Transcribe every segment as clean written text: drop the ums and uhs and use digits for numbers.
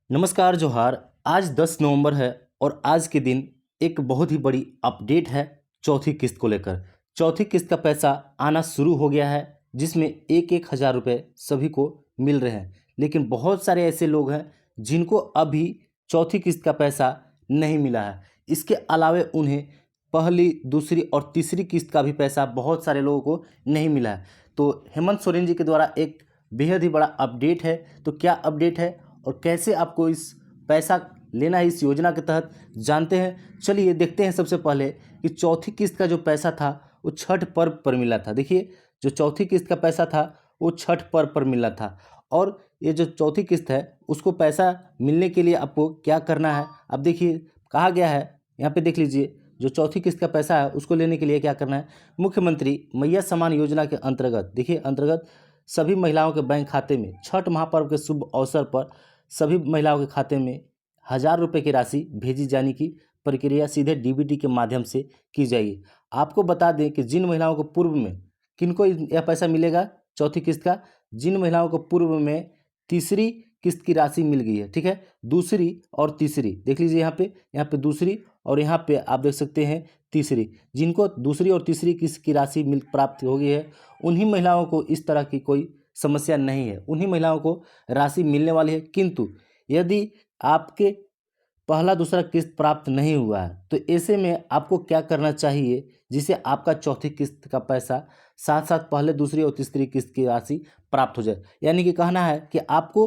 नमस्कार जोहार। आज 10 नवंबर है और आज के दिन एक बहुत ही बड़ी अपडेट है चौथी किस्त को लेकर। चौथी किस्त का पैसा आना शुरू हो गया है जिसमें एक एक हज़ार रुपये सभी को मिल रहे हैं, लेकिन बहुत सारे ऐसे लोग हैं जिनको अभी चौथी किस्त का पैसा नहीं मिला है। इसके अलावे उन्हें पहली, दूसरी और तीसरी किस्त का भी पैसा बहुत सारे लोगों को नहीं मिला है। तो हेमंत सोरेन जी के द्वारा एक बेहद ही बड़ा अपडेट है। तो क्या अपडेट है और कैसे आपको इस पैसा लेना है इस योजना के तहत, जानते हैं। चलिए देखते हैं सबसे पहले कि चौथी किस्त का जो पैसा था वो छठ पर्व पर मिला था। देखिए, जो चौथी किस्त का पैसा था वो छठ पर्व पर मिला था और ये जो चौथी किस्त है उसको पैसा मिलने के लिए आपको क्या करना है। अब देखिए, कहा गया है यहाँ पे, देख लीजिए, जो चौथी किस्त का पैसा है उसको लेने के लिए क्या करना है। मुख्यमंत्री मैया सम्मान योजना के अंतर्गत, देखिए, अंतर्गत सभी महिलाओं के बैंक खाते में छठ महापर्व के शुभ अवसर पर सभी महिलाओं के खाते में 1,000 रुपये की राशि भेजी जाने की प्रक्रिया सीधे डीबीटी के माध्यम से की जाएगी। आपको बता दें कि जिन महिलाओं को पूर्व में, किनको यह पैसा मिलेगा चौथी किस्त का, जिन महिलाओं को पूर्व में तीसरी किस्त की राशि मिल गई है, ठीक है, दूसरी और तीसरी, देख लीजिए यहाँ पे दूसरी और यहाँ पे आप देख सकते हैं तीसरी, जिनको दूसरी और तीसरी किस्त की राशि मिल प्राप्त हो गई है उन्हीं महिलाओं को इस तरह की कोई समस्या नहीं है, उन्हीं महिलाओं को राशि मिलने वाली है। किंतु यदि आपके पहला दूसरा किस्त प्राप्त नहीं हुआ है तो ऐसे में आपको क्या करना चाहिए जिससे आपका चौथी किस्त का पैसा साथ साथ पहले, दूसरी और तीसरी किस्त की राशि प्राप्त हो जाए। यानी कि कहना है कि आपको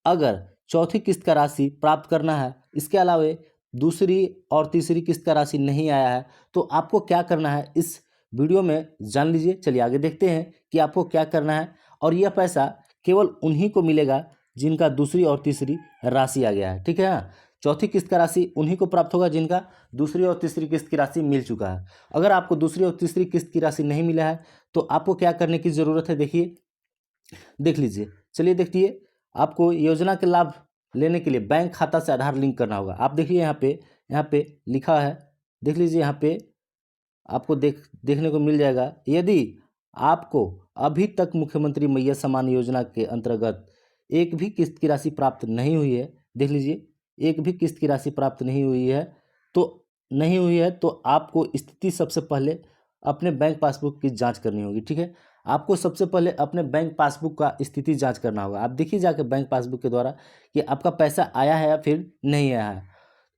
अगर चौथी किस्त का राशि प्राप्त करना है, इसके अलावा दूसरी और तीसरी किस्त का राशि नहीं आया है, तो आपको क्या करना है इस वीडियो में जान लीजिए। चलिए आगे देखते हैं कि आपको क्या करना है। और यह पैसा केवल उन्हीं को मिलेगा जिनका दूसरी और तीसरी राशि आ गया है, ठीक है ना। चौथी किस्त का राशि उन्हीं को प्राप्त होगा जिनका दूसरी और तीसरी किस्त की राशि मिल चुका है। अगर आपको दूसरी और तीसरी किस्त की राशि नहीं मिला है तो आपको क्या करने की ज़रूरत है, देखिए, देख लीजिए। चलिए देखिए, आपको योजना के लाभ लेने के लिए बैंक खाता से आधार लिंक करना होगा। आप देखिए यहाँ पे लिखा है, देख लीजिए, यहाँ पे आपको देखने को मिल जाएगा। यदि आपको अभी तक मुख्यमंत्री मैया सम्मान योजना के अंतर्गत एक भी किस्त की राशि प्राप्त नहीं हुई है, देख लीजिए, एक भी किस्त की राशि प्राप्त नहीं हुई है, तो आपको स्थिति सबसे पहले अपने बैंक पासबुक की जांच करनी होगी, ठीक है। आपको सबसे पहले अपने बैंक पासबुक का स्थिति जांच करना होगा। आप देखिए जाके बैंक पासबुक के द्वारा कि आपका पैसा आया है या फिर नहीं आया है।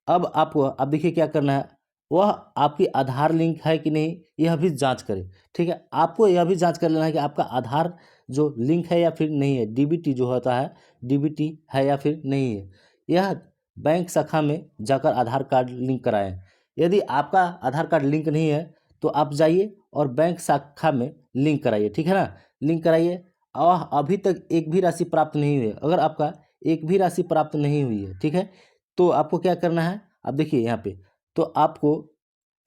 अब आपको, आप देखिए क्या करना है, वह आपकी आधार लिंक है कि नहीं यह भी जांच करें, ठीक है। आपको यह भी जांच कर लेना है कि आपका आधार जो लिंक है या फिर नहीं है, डीबीटी जो होता है, डीबीटी है या फिर नहीं है। यह बैंक शाखा में जाकर आधार कार्ड लिंक कराएं। यदि आपका आधार कार्ड लिंक नहीं है तो आप जाइए और बैंक शाखा में लिंक कराइए, ठीक है ना, लिंक कराइए। और अभी तक एक भी राशि प्राप्त नहीं हुई है, अगर आपका एक भी राशि प्राप्त नहीं हुई है, ठीक है, तो आपको क्या करना है। आप देखिए यहाँ पे, तो आपको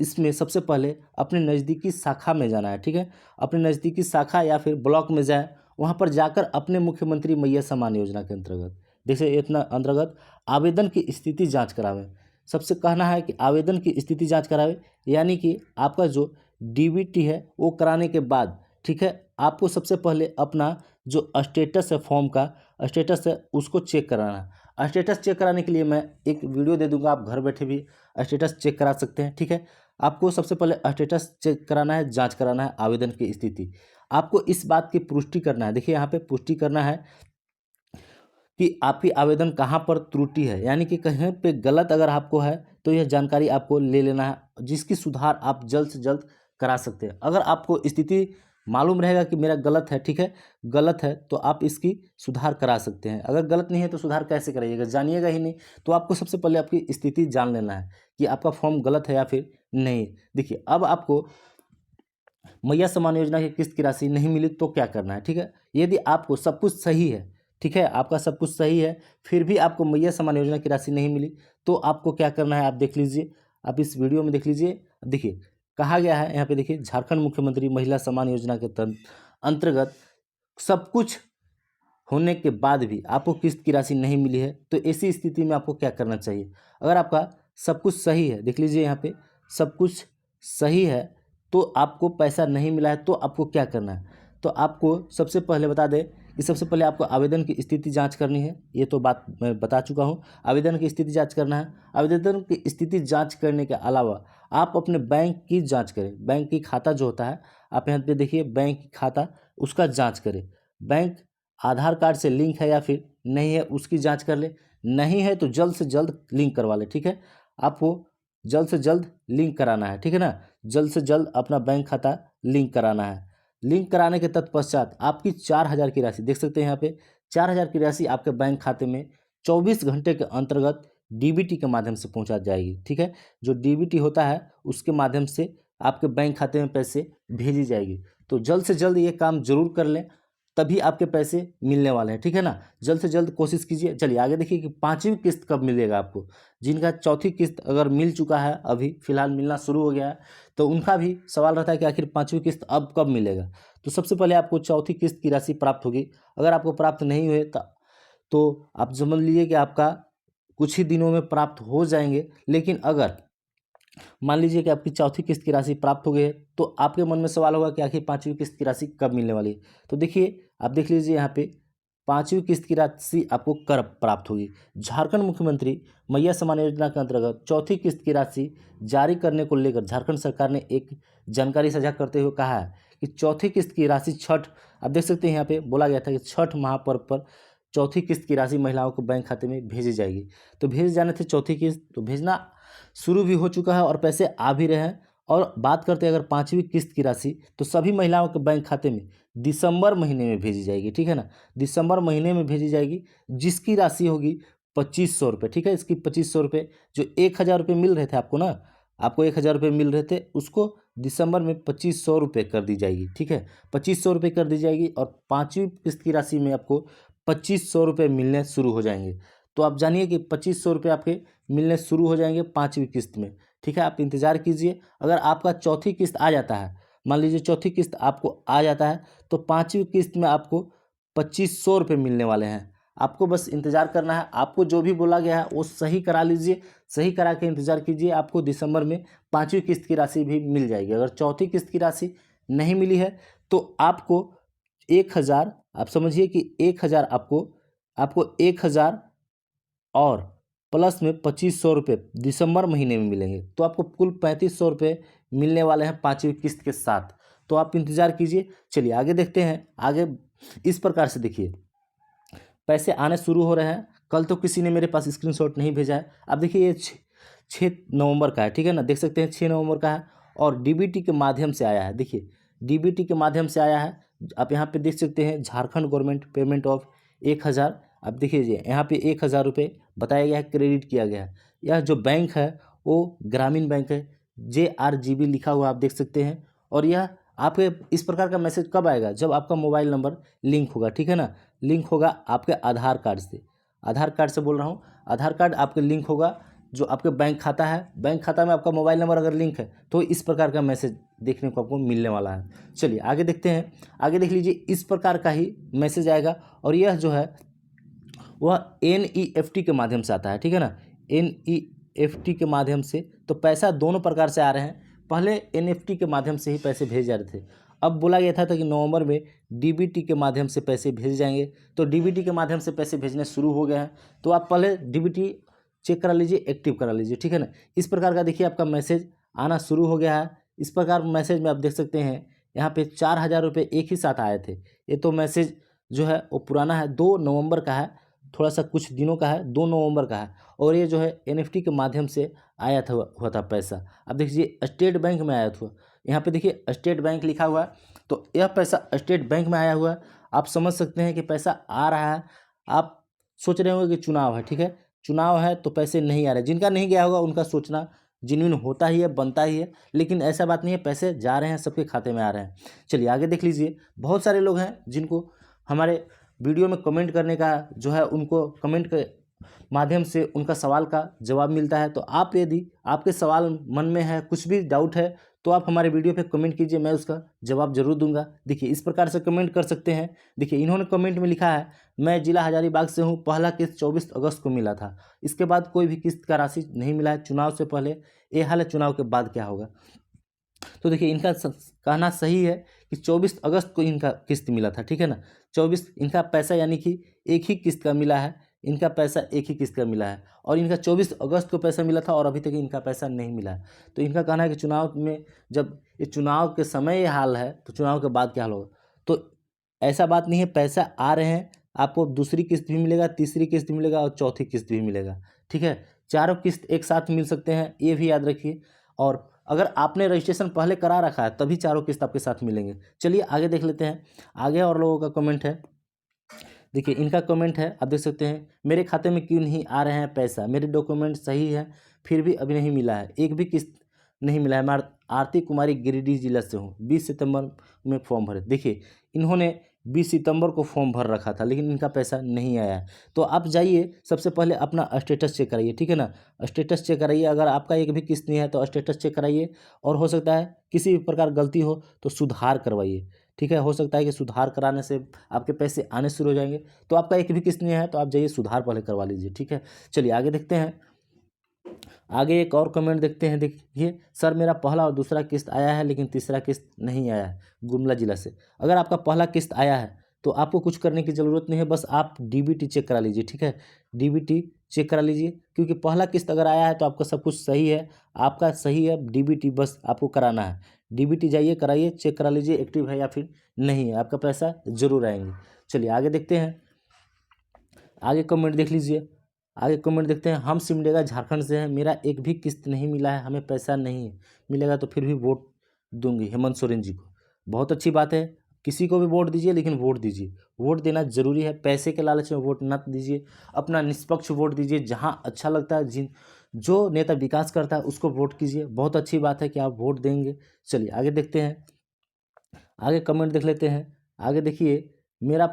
इसमें सबसे पहले अपने नज़दीकी शाखा में जाना है, ठीक है। अपने नज़दीकी शाखा या फिर ब्लॉक में जाएं, वहाँ पर जाकर अपने मुख्यमंत्री मैया सम्मान योजना के अंतर्गत, जैसे इतना अंतर्गत आवेदन की स्थिति जांच करावें। सबसे कहना है कि आवेदन की स्थिति जांच करावें, यानी कि आपका जो डीबीटी है वो कराने के बाद, ठीक है, आपको सबसे पहले अपना जो स्टेटस है, फॉर्म का स्टेटस है, उसको चेक कराना है। स्टेटस चेक कराने के लिए मैं एक वीडियो दे दूंगा, आप घर बैठे भी स्टेटस चेक करा सकते हैं, ठीक है। आपको सबसे पहले स्टेटस चेक कराना है, जांच कराना है आवेदन की स्थिति। आपको इस बात की पुष्टि करना है, देखिए यहाँ पे पुष्टि करना है कि आपकी आवेदन कहाँ पर त्रुटि है, यानी कि कहीं पे गलत अगर आपको है तो यह जानकारी आपको ले लेना है, जिसकी सुधार आप जल्द से जल्द करा सकते हैं। अगर आपको स्थिति मालूम रहेगा कि मेरा गलत है, ठीक है, गलत है, तो आप इसकी सुधार करा सकते हैं। अगर गलत नहीं है तो सुधार कैसे कराइएगा, जानिएगा ही नहीं। तो आपको सबसे पहले आपकी स्थिति जान लेना है कि आपका फॉर्म गलत है या फिर नहीं। देखिए, अब आपको मैया सम्मान योजना की किस्त की राशि नहीं मिली तो क्या करना है, ठीक है। यदि आपको सब कुछ सही है, ठीक है, आपका सब कुछ सही है, फिर भी आपको मैया सम्मान योजना की राशि नहीं मिली, तो आपको क्या करना है, आप देख लीजिए, आप इस वीडियो में देख लीजिए। देखिए कहा गया है यहाँ पे, देखिए, झारखंड मुख्यमंत्री महिला सम्मान योजना के अंतर्गत सब कुछ होने के बाद भी आपको किस्त की राशि नहीं मिली है, तो ऐसी स्थिति में आपको क्या करना चाहिए। अगर आपका सब कुछ सही है, देख लीजिए यहाँ पे सब कुछ सही है, तो आपको पैसा नहीं मिला है, तो आपको क्या करना है। तो आपको सबसे पहले बता दें कि सबसे पहले आपको आवेदन की स्थिति जांच करनी है। ये तो बात मैं बता चुका हूँ, आवेदन की स्थिति जांच करना है। आवेदन की स्थिति जांच करने के अलावा आप अपने बैंक की जांच करें। बैंक की खाता जो होता है, आप यहाँ पे देखिए बैंक की खाता, उसका जांच करें। बैंक आधार कार्ड से लिंक है या फिर नहीं है, उसकी जांच कर ले। नहीं है तो जल्द से जल्द लिंक करवा ले, ठीक है। आपको जल्द से जल्द लिंक कराना है, ठीक है ना। जल्द से जल्द अपना बैंक खाता लिंक कराना है। लिंक कराने के तत्पश्चात आपकी 4,000 की राशि देख सकते हैं यहाँ पे, 4,000 की राशि आपके बैंक खाते में 24 घंटे के अंतर्गत डीबीटी के माध्यम से पहुंचा जाएगी, ठीक है। जो डीबीटी होता है उसके माध्यम से आपके बैंक खाते में पैसे भेजी जाएगी। तो जल्द से जल्द ये काम जरूर कर लें, तभी आपके पैसे मिलने वाले हैं, ठीक है ना। जल्द से जल्द कोशिश कीजिए। चलिए आगे देखिए कि 5वीं किस्त कब मिलेगा आपको। जिनका 4थी किस्त अगर मिल चुका है, अभी फिलहाल मिलना शुरू हो गया है, तो उनका भी सवाल रहता है कि आखिर 5वीं किस्त अब कब मिलेगा। तो सबसे पहले आपको 4थी किस्त की राशि प्राप्त होगी। अगर आपको प्राप्त नहीं हुए तो आप समझ लीजिए कि आपका कुछ ही दिनों में प्राप्त हो जाएंगे। लेकिन अगर मान लीजिए कि आपकी 4थी किस्त की राशि प्राप्त हो गई है, तो आपके मन में सवाल होगा कि आखिर 5वीं किस्त की राशि कब मिलने वाली है। तो देखिए आप देख लीजिए यहाँ पे 5वीं किस्त की राशि आपको कब प्राप्त होगी। झारखंड मुख्यमंत्री मैया सम्मान योजना के अंतर्गत 4थी किस्त की राशि जारी करने को लेकर झारखंड सरकार ने एक जानकारी साझा करते हुए कहा है कि 4थी किस्त की राशि छठ, आप देख सकते हैं यहाँ पे बोला गया था कि छठ महापर्व पर 4थी किस्त की राशि महिलाओं को बैंक खाते में भेजी जाएगी। तो भेज जाने थे 4थी किस्त, तो भेजना शुरू भी हो चुका है और पैसे आ भी रहे हैं। और बात करते हैं अगर 5वीं किस्त की राशि, तो सभी महिलाओं के बैंक खाते में दिसंबर महीने में भेजी जाएगी, ठीक है ना। दिसंबर महीने में भेजी जाएगी, जिसकी राशि होगी 2,500 रुपये, ठीक है। इसकी 2,500 रुपये, जो 1,000 रुपये मिल रहे थे आपको ना, आपको 1,000 रुपये मिल रहे थे, उसको दिसंबर में 2,500 रुपये कर दी जाएगी, ठीक है। 2,500 रुपये कर दी जाएगी और 5वीं किस्त की राशि में आपको 2,500 रुपये मिलने शुरू हो जाएंगे। तो आप जानिए कि 2,500 रुपये आपके मिलने शुरू हो जाएंगे 5वीं किस्त में, ठीक है। आप इंतज़ार कीजिए। अगर आपका 4थी किस्त आ जाता है, मान लीजिए 4थी किस्त आपको आ जाता है, तो 5वीं किस्त में आपको 2,500 रुपये मिलने वाले हैं। आपको बस इंतज़ार करना है। आपको जो भी बोला गया है वो सही करा लीजिए, सही करा के इंतज़ार कीजिए। आपको दिसंबर में 5वीं किस्त की राशि भी मिल जाएगी। अगर 4थी किस्त की राशि नहीं मिली है तो आपको 1,000, आप समझिए कि 1,000 आपको 1,000 और प्लस में 2,500 रुपये दिसंबर महीने में मिलेंगे। तो आपको कुल 3,500 रुपये मिलने वाले हैं 5वीं किस्त के साथ। तो आप इंतज़ार कीजिए। चलिए आगे देखते हैं। आगे इस प्रकार से देखिए, पैसे आने शुरू हो रहे हैं। कल तो किसी ने मेरे पास स्क्रीनशॉट नहीं भेजा है। अब देखिए ये 6 नवंबर का है, ठीक है ना। देख सकते हैं 6 नवंबर का है और डीबीटी के माध्यम से आया है। देखिए डीबीटी के माध्यम से आया है। आप यहाँ पे देख सकते हैं झारखंड गवर्नमेंट पेमेंट ऑफ 1,000। अब देखिए यहाँ पे 1,000 रुपये बताया गया है, क्रेडिट किया गया है। यह जो बैंक है वो ग्रामीण बैंक है, JRGB लिखा हुआ आप देख सकते हैं। और यह आपके इस प्रकार का मैसेज कब आएगा, जब आपका मोबाइल नंबर लिंक होगा, ठीक है ना। लिंक होगा आपके आधार कार्ड से, आधार कार्ड से बोल रहा हूँ। आधार कार्ड आपके लिंक होगा जो आपके बैंक खाता है, बैंक खाता में आपका मोबाइल नंबर अगर लिंक है तो इस प्रकार का मैसेज देखने को आपको मिलने वाला है। चलिए आगे देखते हैं। आगे देख लीजिए, इस प्रकार का ही मैसेज आएगा और यह जो है वह NEFT के माध्यम से आता है, ठीक है ना। NEFT के माध्यम से तो पैसा दोनों प्रकार से आ रहे हैं। पहले NEFT के माध्यम से ही पैसे भेजे जा रहे थे। अब बोला गया था कि नवंबर में DBT के माध्यम से पैसे भेजे जाएंगे। तो DBT के माध्यम से पैसे भेजने शुरू हो गए हैं। तो आप पहले DBT चेक करा लीजिए, एक्टिव करा लीजिए, ठीक है ना। इस प्रकार का देखिए आपका मैसेज आना शुरू हो गया है। इस प्रकार मैसेज में आप देख सकते हैं यहाँ पे 4,000 रुपये एक ही साथ आए थे। ये तो मैसेज जो है वो पुराना है, 2 नवंबर का है, थोड़ा सा कुछ दिनों का है, 2 नवंबर का है। और ये जो है NFT के माध्यम से आया था, हुआ था पैसा। अब देखिए स्टेट बैंक में आया था, यहाँ पे देखिए स्टेट बैंक लिखा हुआ है। तो यह पैसा स्टेट बैंक में आया हुआ है। आप समझ सकते हैं कि पैसा आ रहा है। आप सोच रहे होंगे कि चुनाव है, ठीक है, चुनाव है तो पैसे नहीं आ रहे। जिनका नहीं गया होगा उनका सोचना जेन्युइन होता ही है, बनता ही है, लेकिन ऐसा बात नहीं है, पैसे जा रहे हैं, सबके खाते में आ रहे हैं। चलिए आगे देख लीजिए। बहुत सारे लोग हैं जिनको हमारे वीडियो में कमेंट करने का जो है, उनको कमेंट के माध्यम से उनका सवाल का जवाब मिलता है। तो आप यदि आपके सवाल मन में है, कुछ भी डाउट है, तो आप हमारे वीडियो पे कमेंट कीजिए, मैं उसका जवाब जरूर दूंगा। देखिए इस प्रकार से कमेंट कर सकते हैं। देखिए इन्होंने कमेंट में लिखा है, मैं जिला हजारीबाग से हूँ, पहला किस्त 24 अगस्त को मिला था, इसके बाद कोई भी किस्त का राशि नहीं मिला है। चुनाव से पहले ये हाल है, चुनाव के बाद क्या होगा। तो देखिए इनका कहना सही है कि 24 अगस्त को इनका किस्त मिला था, ठीक है ना। 24 इनका पैसा यानी कि एक ही किस्त का मिला है, इनका पैसा एक ही किस्त का मिला है और इनका 24 अगस्त को पैसा मिला था और अभी तक इनका पैसा नहीं मिला है। तो इनका कहना है कि चुनाव में जब ये चुनाव के समय ये हाल है तो चुनाव के बाद क्या हाल होगा। तो ऐसा बात नहीं है, पैसा आ रहे हैं, आपको दूसरी किस्त भी मिलेगा, तीसरी किस्त भी मिलेगा और चौथी किस्त भी मिलेगा, ठीक है। चारों किस्त एक साथ मिल सकते हैं, ये भी याद रखिए। और अगर आपने रजिस्ट्रेशन पहले करा रखा है तभी चारों किस्त आपके साथ मिलेंगे। चलिए आगे देख लेते हैं। आगे और लोगों का कमेंट है, देखिए इनका कमेंट है, आप देख सकते हैं, मेरे खाते में क्यों नहीं आ रहे हैं पैसा, मेरे डॉक्यूमेंट सही है फिर भी अभी नहीं मिला है, एक भी किस्त नहीं मिला है। मैं आरती कुमारी गिरिडीह जिला से हूँ, 20 सितंबर में फॉर्म भरे। देखिए इन्होंने 20 सितंबर को फॉर्म भर रखा था लेकिन इनका पैसा नहीं आया है। तो आप जाइए सबसे पहले अपना स्टेटस चेक कराइए, ठीक है ना। स्टेटस चेक कराइए, अगर आपका एक भी किस्त नहीं है तो स्टेटस चेक कराइए और हो सकता है किसी भी प्रकार गलती हो तो सुधार करवाइए, ठीक है। हो सकता है कि सुधार कराने से आपके पैसे आने शुरू हो जाएंगे। तो आपका एक भी किस्त नहीं है तो आप जाइए सुधार पहले करवा लीजिए, ठीक है। चलिए आगे देखते हैं। आगे एक और कमेंट देखते हैं, देखिए, सर मेरा पहला और दूसरा किस्त आया है लेकिन तीसरा किस्त नहीं आया है, गुमला जिला से। अगर आपका पहला किस्त आया है तो आपको कुछ करने की ज़रूरत नहीं है, बस आप डीबीटी चेक करा लीजिए, ठीक है। डीबीटी चेक करा लीजिए, क्योंकि पहला किस्त अगर आया है तो आपका सब कुछ सही है, आपका सही है। डीबीटी बस आपको कराना है, डीबीटी जाइए कराइए, चेक करा लीजिए एक्टिव है या फिर नहीं है, आपका पैसा ज़रूर आएंगे। चलिए आगे देखते हैं। आगे कमेंट देख लीजिए, आगे कमेंट देखते हैं। हम सिमडेगा झारखंड से हैं, मेरा एक भी किस्त नहीं मिला है, हमें पैसा नहीं है, मिलेगा तो फिर भी वोट दूंगी हेमंत सोरेन जी को। बहुत अच्छी बात है, किसी को भी वोट दीजिए लेकिन वोट दीजिए, वोट देना जरूरी है। पैसे के लालच में वोट मत दीजिए, अपना निष्पक्ष वोट दीजिए, जहाँ अच्छा लगता है, जिन जो नेता विकास करता है उसको वोट कीजिए। बहुत अच्छी बात है कि आप वोट देंगे। चलिए आगे देखते हैं, आगे कमेंट देख लेते हैं। आगे देखिए, मेरा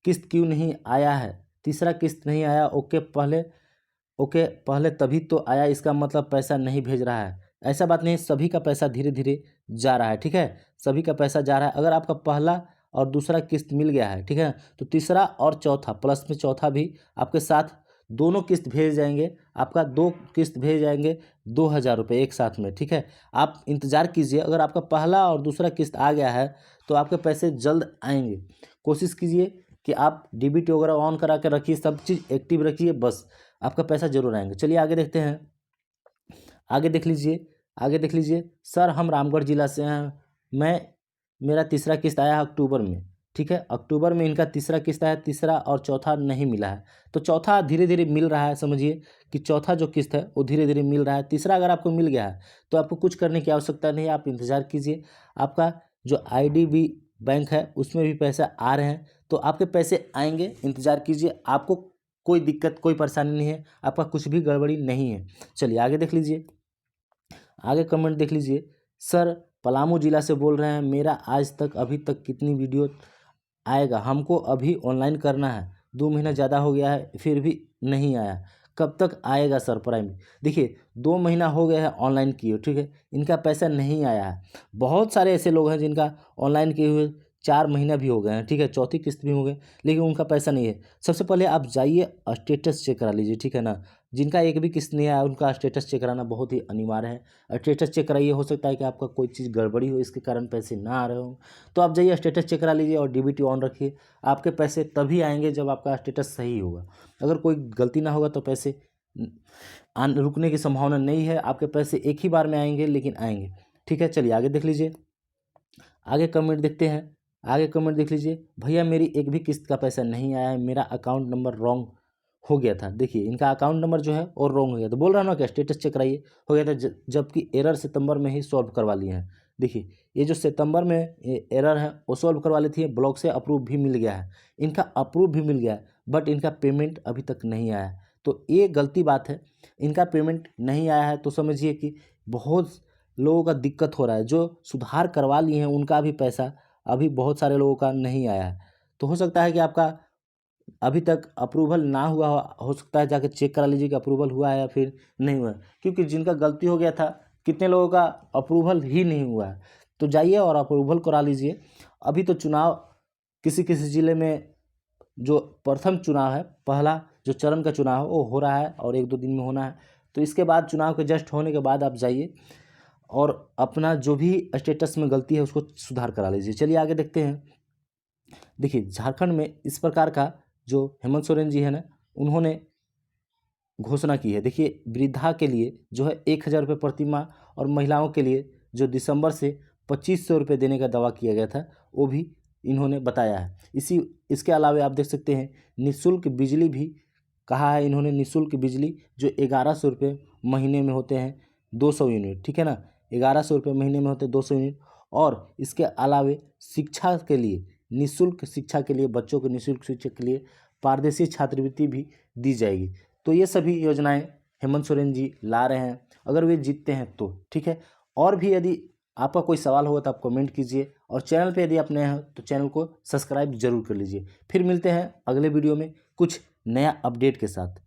किस्त क्यों नहीं आया है, तीसरा किस्त नहीं आया, ओके पहले तभी तो आया, इसका मतलब पैसा नहीं भेज रहा है। ऐसा बात नहीं, सभी का पैसा धीरे धीरे जा रहा है, ठीक है। सभी का पैसा जा रहा है। अगर आपका पहला और दूसरा किस्त मिल गया है, ठीक है, तो तीसरा और चौथा प्लस में चौथा भी आपके साथ दोनों किस्त भेज जाएंगे, आपका दो किस्त भेज जाएंगे, 2,000 रुपये एक साथ में, ठीक है। आप इंतज़ार कीजिए, अगर आपका पहला और दूसरा किस्त आ गया है तो आपके पैसे जल्द आएंगे। कोशिश कीजिए कि आप डीबीटी वगैरह ऑन करा के रखिए, सब चीज़ एक्टिव रखिए, बस आपका पैसा जरूर आएंगे। चलिए आगे देखते हैं। आगे देख लीजिए, आगे देख लीजिए, सर हम रामगढ़ जिला से हैं, मैं मेरा तीसरा किस्त आया है अक्टूबर में, ठीक है। अक्टूबर में इनका तीसरा किस्त आया, तीसरा और चौथा नहीं मिला है। तो चौथा धीरे धीरे मिल रहा है, समझिए कि चौथा जो किस्त है वो धीरे धीरे मिल रहा है। तीसरा अगर आपको मिल गया है तो आपको कुछ करने की आवश्यकता नहीं है, आप इंतज़ार कीजिए। आपका जो IDB बैंक है उसमें भी पैसा आ रहे हैं, तो आपके पैसे आएंगे, इंतज़ार कीजिए। आपको कोई दिक्कत कोई परेशानी नहीं है, आपका कुछ भी गड़बड़ी नहीं है। चलिए आगे देख लीजिए, आगे कमेंट देख लीजिए। सर पलामू जिला से बोल रहे हैं, मेरा आज तक अभी तक कितनी वीडियो आएगा, हमको अभी ऑनलाइन करना है, 2 महीना ज़्यादा हो गया है फिर भी नहीं आया, कब तक आएगा सर प्राइम। देखिए 2 महीना हो गया है ऑनलाइन किए, ठीक है, इनका पैसा नहीं आया है। बहुत सारे ऐसे लोग हैं जिनका ऑनलाइन किए हुए 4 महीना भी हो गए हैं, ठीक है, चौथी किस्त भी हो गए लेकिन उनका पैसा नहीं है। सबसे पहले आप जाइए स्टेटस चेक करा लीजिए, ठीक है ना। जिनका एक भी किस्त नहीं आया उनका स्टेटस चेक कराना बहुत ही अनिवार्य है। स्टेटस चेक कराइए, हो सकता है कि आपका कोई चीज़ गड़बड़ी हो इसके कारण पैसे ना आ रहे हो। तो आप जाइए स्टेटस चेक करा लीजिए और डीबीटी ऑन रखिए, आपके पैसे तभी आएंगे जब आपका स्टेटस सही होगा। अगर कोई गलती ना होगा तो पैसे रुकने की संभावना नहीं है, आपके पैसे एक ही बार में आएंगे लेकिन आएंगे, ठीक है। चलिए आगे देख लीजिए, आगे कमेंट देखते हैं। आगे कमेंट देख लीजिए, भैया मेरी एक भी किस्त का पैसा नहीं आया है, मेरा अकाउंट नंबर रॉन्ग हो गया था। देखिए इनका अकाउंट नंबर जो है और रॉन्ग हो गया, तो बोल रहा हूँ ना कि स्टेटस चेक कराइए, हो गया था, जबकि एरर सितंबर में ही सॉल्व करवा लिए हैं। देखिए ये जो सितंबर में एरर है वो सॉल्व करवा ली थी, ब्लॉक से अप्रूव भी मिल गया है, इनका अप्रूव भी मिल गया है, बट इनका पेमेंट अभी तक नहीं आया है। तो ये गलती बात है, इनका पेमेंट नहीं आया है तो समझिए कि बहुत लोगों का दिक्कत हो रहा है। जो सुधार करवा लिए हैं उनका भी पैसा अभी बहुत सारे लोगों का नहीं आया है। तो हो सकता है कि आपका अभी तक अप्रूवल ना हुआ हो सकता है, जाके चेक करा लीजिए कि अप्रूवल हुआ है या फिर नहीं हुआ है, क्योंकि जिनका गलती हो गया था कितने लोगों का अप्रूवल ही नहीं हुआ है। तो जाइए और अप्रूवल करा लीजिए। अभी तो चुनाव किसी किसी ज़िले में जो प्रथम चुनाव है, पहला जो चरण का चुनाव है वो हो रहा है और 1-2 दिन में होना है। तो इसके बाद चुनाव के जस्ट होने के बाद आप जाइए और अपना जो भी स्टेटस में गलती है उसको सुधार करा लीजिए। चलिए आगे देखते हैं। देखिए झारखंड में इस प्रकार का जो हेमंत सोरेन जी है ना, उन्होंने घोषणा की है। देखिए वृद्धा के लिए जो है 1,000 रुपये प्रति माह, और महिलाओं के लिए जो दिसंबर से 2,500 रुपये देने का दावा किया गया था, वो भी इन्होंने बताया है। इसके अलावा आप देख सकते हैं निःशुल्क बिजली भी कहा है इन्होंने। निःशुल्क बिजली जो 1,100 रुपये महीने में होते हैं 200 यूनिट, ठीक है ना, 1,100 रुपये महीने में होते हैं 200 यूनिट। और इसके अलावे शिक्षा के लिए, निःशुल्क शिक्षा के लिए, बच्चों को निःशुल्क शिक्षा के लिए पारदर्शी छात्रवृत्ति भी दी जाएगी। तो ये सभी योजनाएं हेमंत सोरेन जी ला रहे हैं, अगर वे जीतते हैं तो, ठीक है। और भी यदि आपका कोई सवाल होगा तो आप कमेंट कीजिए, और चैनल पे यदि आप नए हैं तो चैनल को सब्सक्राइब जरूर कर लीजिए। फिर मिलते हैं अगले वीडियो में कुछ नया अपडेट के साथ।